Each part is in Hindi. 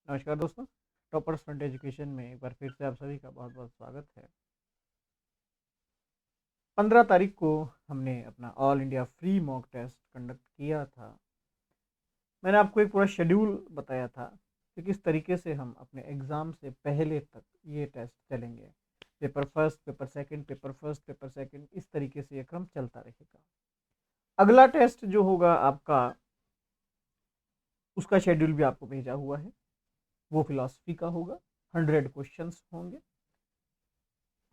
नमस्कार दोस्तों। टॉपर्स फ्रंट एजुकेशन में एक बार फिर से आप सभी का बहुत बहुत स्वागत है। 15 तारीख को हमने अपना all India free mock test conduct किया था। मैंने आपको एक पूरा शेड्यूल बताया था कि किस तरीके से हम अपने एग्ज़ाम से पहले तक ये टेस्ट चलेंगे। Paper first, paper second, paper first, paper second, इस तरीके से ये क्रम चलता रहेगा। अगला टेस्ट जो होगा आपका, उसका शेड्यूल भी आपको भेजा हुआ है। वो फिलॉसफी का होगा। 100 क्वेश्चंस होंगे।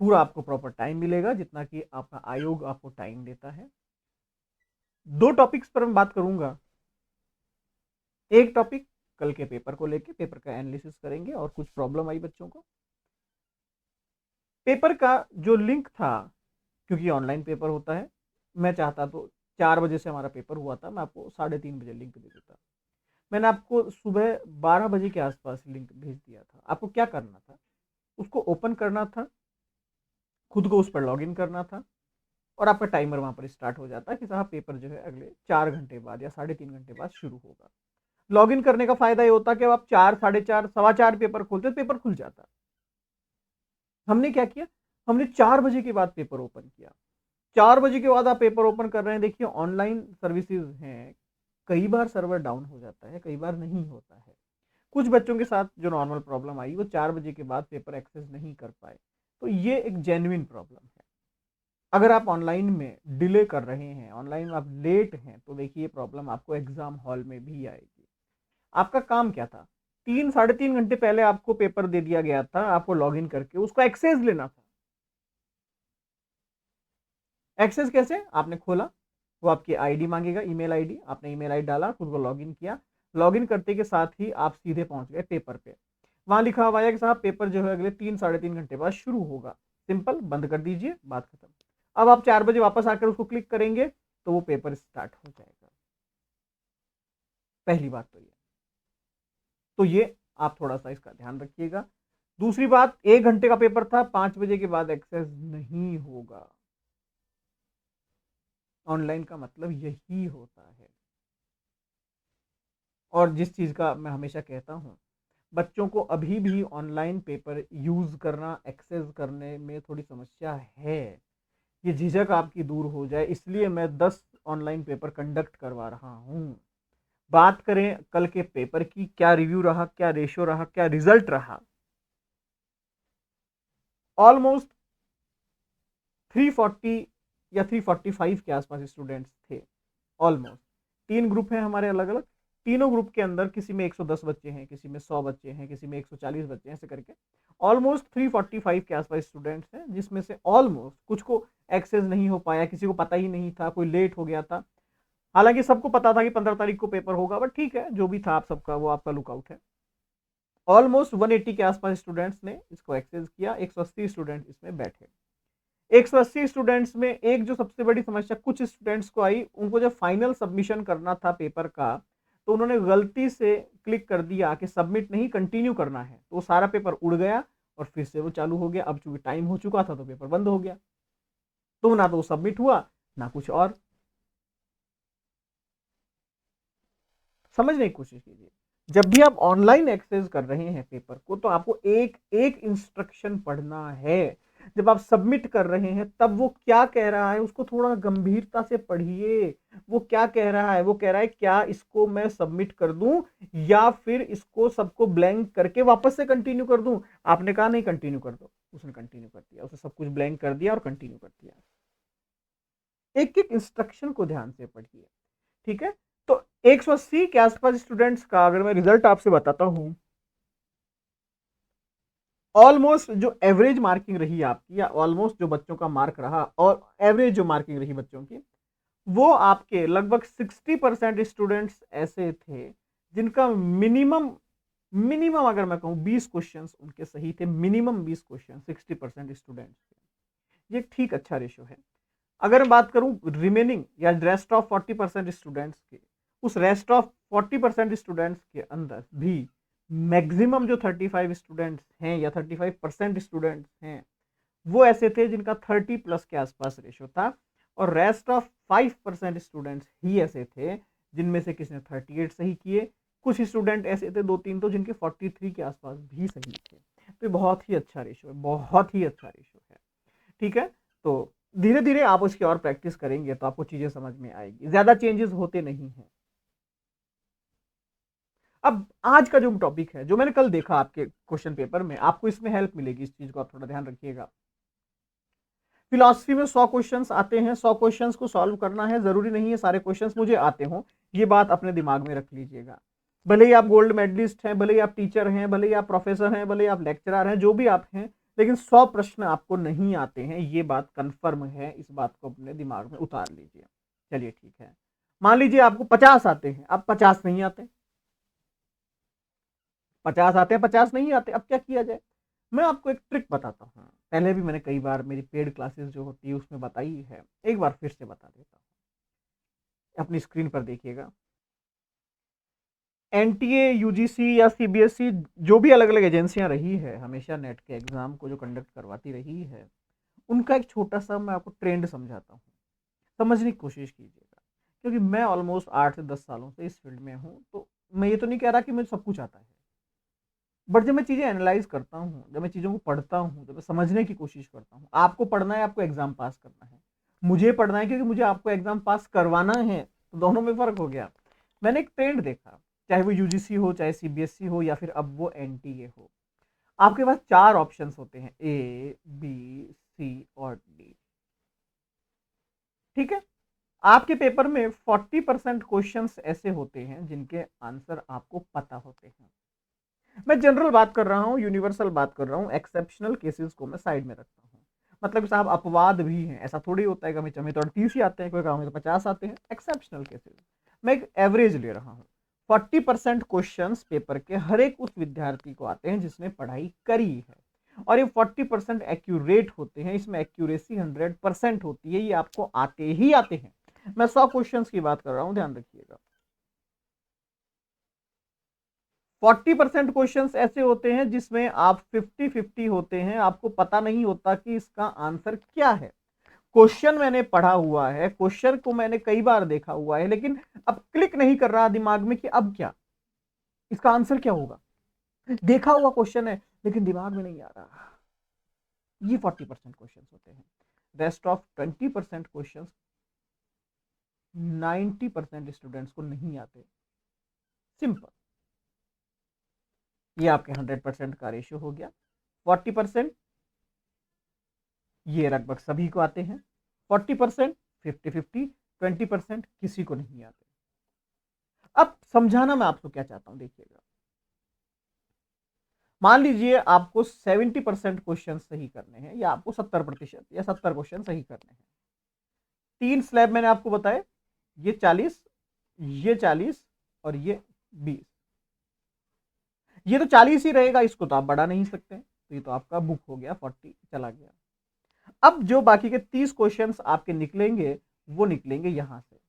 पूरा आपको प्रॉपर टाइम मिलेगा जितना कि आपका आयोग आपको टाइम देता है। दो टॉपिक्स पर मैं बात करूंगा। एक टॉपिक कल के पेपर को लेके पेपर का एनालिसिस करेंगे और कुछ प्रॉब्लम आई बच्चों को। पेपर का जो लिंक था, क्योंकि ऑनलाइन पेपर होता है, मैं चाहता तो 4 बजे से हमारा पेपर हुआ था, मैं आपको 3:30 बजे लिंक दे देता। मैंने आपको सुबह 12 बजे के आसपास लिंक भेज दिया था। आपको क्या करना था, उसको ओपन करना था, खुद को उस पर लॉग इन करना था और आपका टाइमर वहां पर स्टार्ट हो जाता है कि साहब पेपर जो है अगले 4 घंटे बाद या 3.5 घंटे बाद शुरू होगा। लॉग इन करने का फायदा ये होता कि आप 4, 4:30, 4:15 पेपर खोलते तो पेपर खुल जाता। हमने क्या किया, हमने 4 बजे के बाद पेपर ओपन किया। 4 बजे के बाद आप पेपर ओपन कर रहे हैं। देखिए ऑनलाइन सर्विसेज हैं, कई बार सर्वर डाउन हो जाता है, कई बार नहीं होता है। कुछ बच्चों के साथ जो नॉर्मल प्रॉब्लम आई, वो 4 बजे के बाद पेपर एक्सेस नहीं कर पाए, तो ये एक जेन्युइन प्रॉब्लम है। अगर आप ऑनलाइन में डिले कर रहे हैं, ऑनलाइन में आप लेट हैं, तो देखिए प्रॉब्लम आपको एग्जाम हॉल में भी आएगी। आपका काम क्या था, 3 साढ़े 3 घंटे पहले आपको पेपर दे दिया गया था, आपको लॉग इन करके उसको एक्सेस लेना था। एक्सेस कैसे, आपने खोला, वो आपकी आईडी मांगेगा, ईमेल आईडी, आपने ईमेल आईडी डाला, खुद को लॉग इन किया। लॉग इन करते के साथ ही आप सीधे पहुंच गए पेपर पे। वहां लिखा हुआ है कि साहब पेपर जो है अगले 3 साढ़े 3 घंटे बाद शुरू होगा। सिंपल, बंद कर दीजिए, बात खत्म। अब आप 4 बजे वापस आकर उसको क्लिक करेंगे तो वो पेपर स्टार्ट हो जाएगा। पहली बात तो ये आप थोड़ा सा इसका ध्यान रखिएगा। दूसरी बात, 1 घंटे का पेपर था, 5 बजे के बाद एक्सेस नहीं होगा। ऑनलाइन का मतलब यही होता है। और जिस चीज का मैं हमेशा कहता हूं, बच्चों को अभी भी ऑनलाइन पेपर यूज करना, एक्सेस करने में थोड़ी समस्या है। ये झिझक आपकी दूर हो जाए, इसलिए मैं 10 ऑनलाइन पेपर कंडक्ट करवा रहा हूं। बात करें कल के पेपर की, क्या रिव्यू रहा, क्या रेशियो रहा, क्या रिजल्ट रहा। ऑलमोस्ट 340 या 345 के आसपास स्टूडेंट्स थे। ऑलमोस्ट 3 ग्रुप हैं हमारे अलग अलग। तीनों ग्रुप के अंदर किसी में 110 बच्चे हैं, किसी में 100 बच्चे हैं, किसी में 140 बच्चे हैं, ऐसे करके ऑलमोस्ट 345 के आसपास स्टूडेंट्स हैं, जिसमें से ऑलमोस्ट कुछ को एक्सेस नहीं हो पाया, किसी को पता ही नहीं था, कोई लेट हो गया था। हालांकि सबको पता था कि 15 तारीख को पेपर होगा, बट ठीक है, जो भी था आप सबका वो आपका लुकआउट है। ऑलमोस्ट 180 के आसपास स्टूडेंट्स ने इसको एक्सेस किया। 180 स्टूडेंट इसमें बैठे। 180 स्टूडेंट्स में एक जो सबसे बड़ी समस्या कुछ स्टूडेंट्स को आई, उनको जब फाइनल सबमिशन करना था पेपर का, तो उन्होंने गलती से क्लिक कर दिया कि सबमिट नहीं, कंटिन्यू करना है, तो सारा पेपर उड़ गया और फिर से वो चालू हो गया। अब चूंकि टाइम हो चुका था तो पेपर बंद हो गया, तो ना तो वो सबमिट हुआ ना कुछ और। समझने की कोशिश कीजिए, जब भी आप ऑनलाइन एक्सेस कर रहे हैं पेपर को, तो आपको एक एक इंस्ट्रक्शन पढ़ना है। जब आप सबमिट कर रहे हैं तब वो क्या कह रहा है उसको थोड़ा गंभीरता से पढ़िए। वो क्या कह रहा है, वो कह रहा है क्या इसको मैं सबमिट कर दूं या फिर इसको सबको ब्लैंक करके वापस से कंटिन्यू कर दूं। आपने कहा नहीं, कंटिन्यू कर दो, उसने कंटिन्यू कर दिया, उसने सब कुछ ब्लैंक कर दिया और कंटिन्यू कर दिया। एक एक इंस्ट्रक्शन को ध्यान से पढ़िए, ठीक है। तो 180 के आसपास स्टूडेंट्स का अगर मैं रिजल्ट आपसे बताता हूं, ऑलमोस्ट जो एवरेज मार्किंग रही आपकी, या ऑलमोस्ट जो बच्चों का मार्क रहा और एवरेज जो मार्किंग रही बच्चों की, वो आपके लगभग 60% स्टूडेंट्स ऐसे थे जिनका मिनिमम मिनिमम अगर मैं कहूं 20 क्वेश्चंस उनके सही थे। मिनिमम 20 क्वेश्चन 60% स्टूडेंट्स के, ये ठीक अच्छा रेशियो है। अगर मैं बात करूं रिमेनिंग या रेस्ट ऑफ 40% स्टूडेंट्स के, उस रेस्ट ऑफ 40% स्टूडेंट्स के अंदर भी मैक्सिमम जो 35 स्टूडेंट्स हैं या 35% स्टूडेंट्स हैं, वो ऐसे थे जिनका 30+ के आसपास रेशियो था। और रेस्ट ऑफ 5% स्टूडेंट्स ही ऐसे थे जिनमें से किसी ने 38 सही किए, कुछ स्टूडेंट ऐसे थे 2-3 तो जिनके 43 के आसपास भी सही थे। तो ये बहुत ही अच्छा रेशो है, बहुत ही अच्छा रेशो है। ठीक है, तो धीरे धीरे आप उसकी और प्रैक्टिस करेंगे तो आपको चीजें समझ में आएगी, ज्यादा चेंजेस होते नहीं हैं। अब आज का जो टॉपिक है, जो मैंने कल देखा आपके क्वेश्चन पेपर में, आपको इसमें हेल्प मिलेगी, इस चीज को आप थोड़ा ध्यान रखिएगा। फिलॉसफी में 100 क्वेश्चंस आते हैं, 100 क्वेश्चंस को सॉल्व करना है, जरूरी नहीं है सारे क्वेश्चंस मुझे आते हों, ये बात अपने दिमाग में रख लीजिएगा। भले ही आप गोल्ड मेडलिस्ट हैं, भले ही आप टीचर हैं, भले ही आप प्रोफेसर हैं, भले ही आप लेक्चरर हैं, जो भी आप हैं, लेकिन 100 प्रश्न आपको नहीं आते हैं, ये बात कंफर्म है, इस बात को अपने दिमाग में उतार लीजिए। चलिए ठीक है, मान लीजिए आपको 50 आते हैं, अब 50 नहीं आते, 50 आते हैं, 50 नहीं आते, अब क्या किया जाए? मैं आपको एक ट्रिक बताता हूँ, पहले भी मैंने कई बार मेरी पेड क्लासेस जो होती है उसमें बताई है, एक बार फिर से बता देता हूँ। अपनी स्क्रीन पर देखिएगा, एनटीए, यूजीसी या सीबीएसई, जो भी अलग अलग एजेंसियां रही है हमेशा नेट के एग्जाम को जो कंडक्ट करवाती रही है, उनका एक छोटा सा मैं आपको ट्रेंड समझाता हूँ, समझने की कोशिश कीजिएगा। क्योंकि मैं ऑलमोस्ट 8 से 10 सालों से इस फील्ड में हूँ, तो मैं ये तो नहीं कह रहा कि मुझे सब कुछ आता है, बट जब मैं चीज़ें एनालाइज करता हूँ, जब मैं चीज़ों को पढ़ता हूँ, जब मैं समझने की कोशिश करता हूँ, आपको पढ़ना है, आपको एग्जाम पास करना है, मुझे पढ़ना है क्योंकि मुझे आपको एग्जाम पास करवाना है, तो दोनों में फर्क हो गया। मैंने एक ट्रेंड देखा, चाहे वो यूजीसी हो, चाहे सीबीएसई हो, या फिर अब वो एनटीए हो, आपके पास 4 ऑप्शंस होते हैं, ए बी सी और डी। ठीक है, आपके पेपर में 40% क्वेश्चंस ऐसे होते हैं जिनके आंसर आपको पता होते हैं। मैं जनरल बात कर रहा हूँ, यूनिवर्सल बात कर रहा हूँ, एक्सेप्शनल केसेस को मैं साइड में रखता हूँ। मतलब साहब अपवाद भी हैं, ऐसा थोड़ी होता है कि हमें तो 38 ही आते हैं, कोई काम में तो 50 आते हैं, एक्सेप्शनल केसेस। मैं एक एवरेज ले रहा हूँ। 40% क्वेश्चन पेपर के हर एक उस विद्यार्थी को आते हैं जिसने पढ़ाई करी है, और ये 40% एक्यूरेट होते हैं, इसमें एक्यूरेसी 100% होती है, ये आपको आते ही आते हैं। मैं 100 क्वेश्चन की बात कर रहा हूँ, ध्यान रखिएगा। 40% क्वेश्चन ऐसे होते हैं जिसमें आप 50-50 होते हैं, आपको पता नहीं होता कि इसका आंसर क्या है। क्वेश्चन मैंने पढ़ा हुआ है, क्वेश्चन को मैंने कई बार देखा हुआ है, लेकिन अब क्लिक नहीं कर रहा दिमाग में कि अब क्या, इसका आंसर क्या होगा। देखा हुआ क्वेश्चन है लेकिन दिमाग में नहीं आ रहा। ये 40% क्वेश्चन होते हैं। रेस्ट ऑफ 20% क्वेश्चन 90% स्टूडेंट्स को नहीं आते। सिंपल, ये आपके 100% का रेशियो हो गया। 40% ये लगभग सभी को आते हैं, 40% 50-50, 20% किसी को नहीं आते। अब समझाना मैं आपको क्या चाहता हूं, देखिएगा। मान लीजिए आपको 70% क्वेश्चन सही करने हैं, या आपको 70% या 70 क्वेश्चन सही करने हैं। 3 स्लैब मैंने आपको बताए, ये 40, ये 40 और ये 20। ये तो 40 ही रहेगा, इसको तो आप बढ़ा नहीं सकते, तो ये तो आपका बुक हो गया, 40 चला गया। अब जो बाकी के 30 क्वेश्चंस आपके निकलेंगे, वो निकलेंगे यहां से।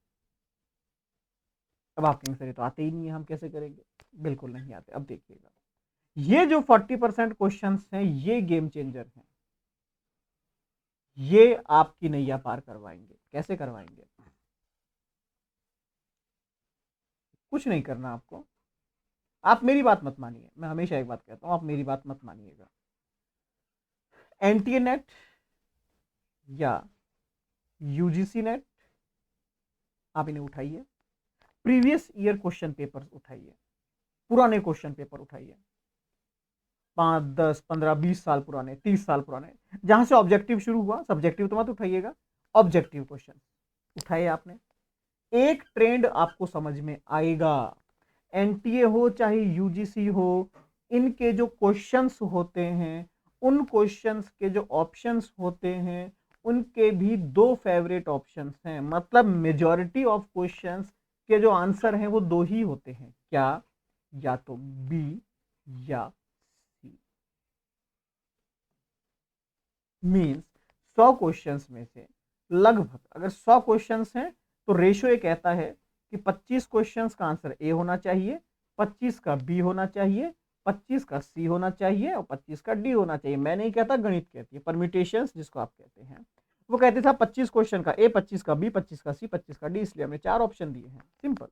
अब आप कहेंगे सर ये तो आते ही नहीं है, हम कैसे करेंगे? बिल्कुल नहीं आते। अब देखिएगा, ये जो 40% क्वेश्चंस हैं, ये गेम चेंजर हैं, ये आपकी नैया पार करवाएंगे। कैसे करवाएंगे? कुछ नहीं करना आपको, आप मेरी बात मत मानिए, मैं हमेशा एक बात कहता हूं, आप मेरी बात मत मानिएगा। एनटीए नेट या यूजीसी नेट, आप इन्हें उठाइए, प्रीवियस ईयर क्वेश्चन पेपर उठाइए, पुराने क्वेश्चन पेपर उठाइए, 5, 10, 15, 20 साल पुराने, 30 साल पुराने, जहां से ऑब्जेक्टिव शुरू हुआ। सब्जेक्टिव तो मत उठाइएगा, ऑब्जेक्टिव क्वेश्चन उठाए आपने, एक ट्रेंड आपको समझ में आएगा। एनटीए हो चाहे यूजीसी हो, इनके जो क्वेश्चंस होते हैं, उन क्वेश्चंस के जो ऑप्शंस होते हैं, उनके भी 2 फेवरेट ऑप्शंस हैं। मतलब मेजॉरिटी ऑफ क्वेश्चंस के जो आंसर हैं वो 2 ही होते हैं। क्या? या तो बी या सी। मीन्स 100 क्वेश्चंस में से लगभग, अगर 100 क्वेश्चंस हैं तो रेशो ये कहता है कि 25 क्वेश्चंस का आंसर ए होना चाहिए, 25 का बी होना चाहिए, 25 का सी होना चाहिए और 25 का डी होना चाहिए। मैं नहीं कहता, गणित कहती है, परम्यूटेशंस जिसको आप कहते हैं। वो कहते था 25 क्वेश्चन का ए, 25 का बी, 25 का सी, 25 का डी, इसलिए हमने 4 ऑप्शन दिए हैं। सिंपल।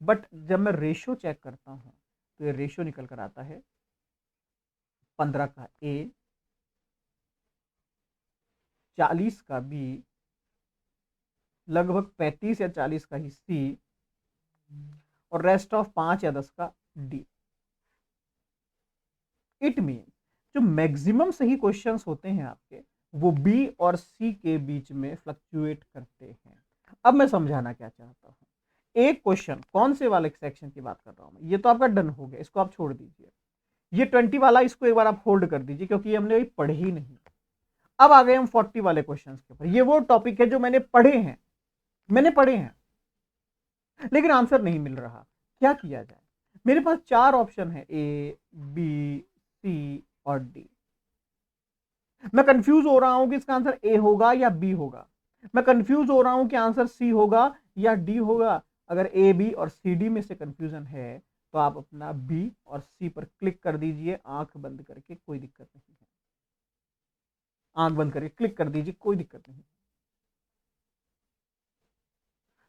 बट जब मैं रेशो चेक करता हूं तो ये रेशो निकल कर आता है 15 का ए, 40 का बी, लगभग 35 या 40 का ही सी, और रेस्ट ऑफ 5 या 10 का डी। इट मीन जो मैक्सिमम सही क्वेश्चंस होते हैं आपके, वो बी और सी के बीच में फ्लक्चुएट करते हैं। अब मैं समझाना क्या चाहता हूं। एक क्वेश्चन, कौन से वाले सेक्शन की बात कर रहा हूं मैं, ये तो आपका डन हो गया, इसको आप छोड़ दीजिए। ये 20 वाला, इसको एक बार आप होल्ड कर दीजिए, क्योंकि ये हमने अभी पढ़े ही नहीं। अब आ गए हम 40 वाले क्वेश्चंस के ऊपर। ये वो टॉपिक है जो मैंने पढ़े हैं, लेकिन आंसर नहीं मिल रहा। क्या किया जाए? मेरे पास 4 ऑप्शन है, ए, बी, सी और डी। मैं कंफ्यूज हो रहा हूं कि इसका आंसर ए होगा या बी होगा। मैं कंफ्यूज हो रहा हूं कि आंसर सी होगा या डी होगा। अगर ए, बी और सी, डी में से कंफ्यूजन है तो आप अपना बी और सी पर क्लिक कर दीजिए, आंख बंद करके, कोई दिक्कत नहीं है। आंख बंद करके क्लिक कर दीजिए, कोई दिक्कत नहीं।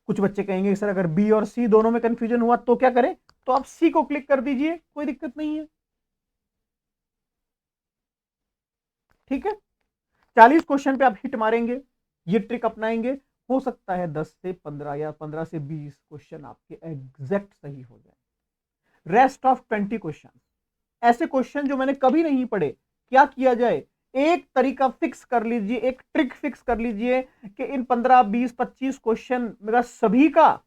कुछ बच्चे कहेंगे सर अगर बी और सी दोनों में कंफ्यूजन हुआ तो क्या करें? तो आप सी को क्लिक कर दीजिए, कोई दिक्कत नहीं है। ठीक है, 40 क्वेश्चन पे आप हिट मारेंगे, ये ट्रिक अपनाएंगे, हो सकता है 10 से 15 या 15 से 20 क्वेश्चन आपके एग्जैक्ट सही हो जाए। रेस्ट ऑफ 20 क्वेश्चन ऐसे क्वेश्चन जो मैंने कभी नहीं पढ़े, क्या किया जाए? एक तरीका फिक्स कर लीजिए, एक ट्रिक फिक्स कर लीजिए कि इन 15, 20, 25 क्वेश्चन मेरा सभी का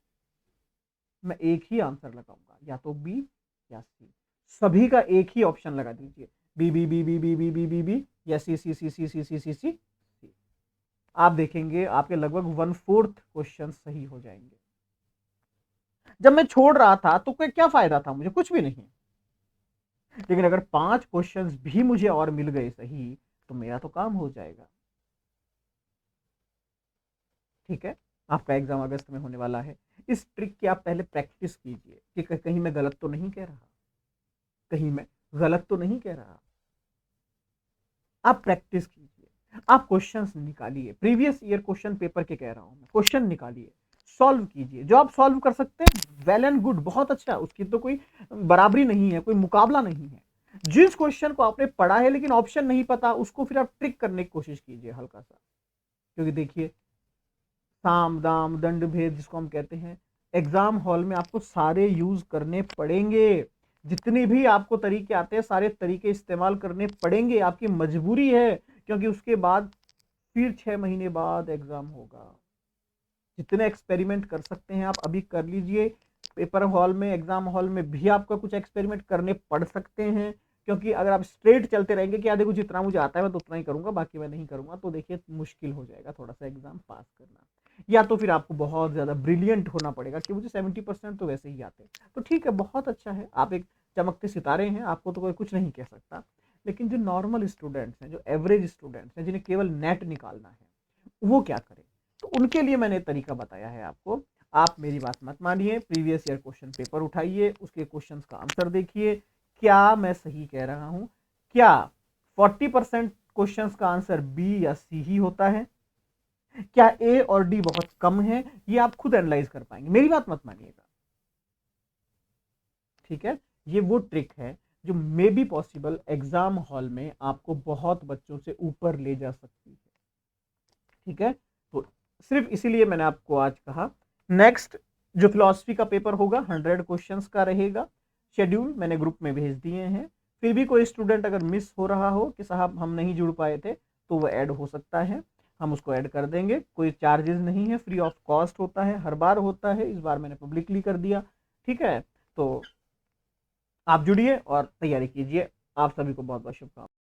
मैं एक ही आंसर लगाऊंगा, या तो बी या सी। सभी का एक ही ऑप्शन लगा दीजिए, B B B B B B B B B या सी सी सी सी सी सी सी सी। आप देखेंगे आपके लगभग 1/4 क्वेश्चन सही हो जाएंगे। जब मैं छोड़ रहा था तो क्या फायदा था मुझे? कुछ भी नहीं। लेकिन अगर 5 क्वेश्चंस भी मुझे और मिल गए सही तो मेरा तो काम हो जाएगा। ठीक है, आपका एग्जाम अगस्त में होने वाला है। इस ट्रिक की आप पहले प्रैक्टिस कीजिए कि कहीं मैं गलत तो नहीं कह रहा, कहीं मैं गलत तो नहीं कह रहा। आप प्रैक्टिस कीजिए, आप क्वेश्चंस निकालिए, प्रीवियस ईयर क्वेश्चन पेपर के कह रहा हूं मैं, क्वेश्चन निकालिए, सॉल्व कीजिए। जो आप सॉल्व कर सकते हैं वेल एंड गुड, बहुत अच्छा, उसकी तो कोई बराबरी नहीं है, कोई मुकाबला नहीं है। जिस क्वेश्चन को आपने पढ़ा है लेकिन ऑप्शन नहीं पता, उसको फिर आप ट्रिक करने की कोशिश कीजिए हल्का सा। क्योंकि देखिए, साम दाम दंड भेद जिसको हम कहते हैं, एग्जाम हॉल में आपको सारे यूज करने पड़ेंगे। जितने भी आपको तरीके आते हैं सारे तरीके इस्तेमाल करने पड़ेंगे, आपकी मजबूरी है। क्योंकि उसके बाद फिर 6 महीने बाद एग्जाम होगा। जितने एक्सपेरिमेंट कर सकते हैं आप अभी कर लीजिए। पेपर हॉल में, एग्जाम हॉल में भी आपको कुछ एक्सपेरिमेंट करने पड़ सकते हैं। क्योंकि अगर आप स्ट्रेट चलते रहेंगे कि देखो जितना मुझे आता है मैं तो उतना ही करूंगा, बाकी मैं नहीं करूंगा, तो देखिए मुश्किल हो जाएगा थोड़ा सा एग्जाम पास करना। या तो फिर आपको बहुत ज्यादा ब्रिलियंट होना पड़ेगा कि मुझे 70% तो वैसे ही आते हैं। तो ठीक है, बहुत अच्छा है, आप एक चमकते सितारे हैं, आपको तो कोई कुछ नहीं कह सकता। लेकिन जो नॉर्मल स्टूडेंट्स हैं, जो एवरेज स्टूडेंट्स हैं, जिन्हें केवल नेट निकालना है, वो क्या करें? तो उनके लिए मैंने तरीका बताया है आपको। आप मेरी बात मत मानिए, प्रीवियस ईयर क्वेश्चन पेपर उठाइए, उसके क्वेश्चंस का आंसर देखिए। क्या मैं सही कह रहा हूं? क्या 40% क्वेश्चंस का आंसर बी या सी ही होता है? क्या ए और डी बहुत कम है? ये आप खुद एनालाइज कर पाएंगे, मेरी बात मत मानिएगा। ठीक है, ये वो ट्रिक है जो may be possible exam hall में आपको बहुत बच्चों से ऊपर ले जा सकती है। ठीक है, तो सिर्फ इसीलिए मैंने आपको आज कहा। नेक्स्ट जो फिलॉसफी का पेपर होगा 100 क्वेश्चंस का रहेगा। शेड्यूल मैंने ग्रुप में भेज दिए हैं। फिर भी कोई स्टूडेंट अगर मिस हो रहा हो कि साहब हम नहीं जुड़ पाए थे, तो वो ऐड हो सकता है, हम उसको ऐड कर देंगे। कोई चार्जेस नहीं है, फ्री ऑफ कॉस्ट होता है, हर बार होता है, इस बार मैंने पब्लिकली कर दिया। ठीक है, तो आप जुड़िए और तैयारी कीजिए। आप सभी को बहुत बहुत शुभकामनाएं।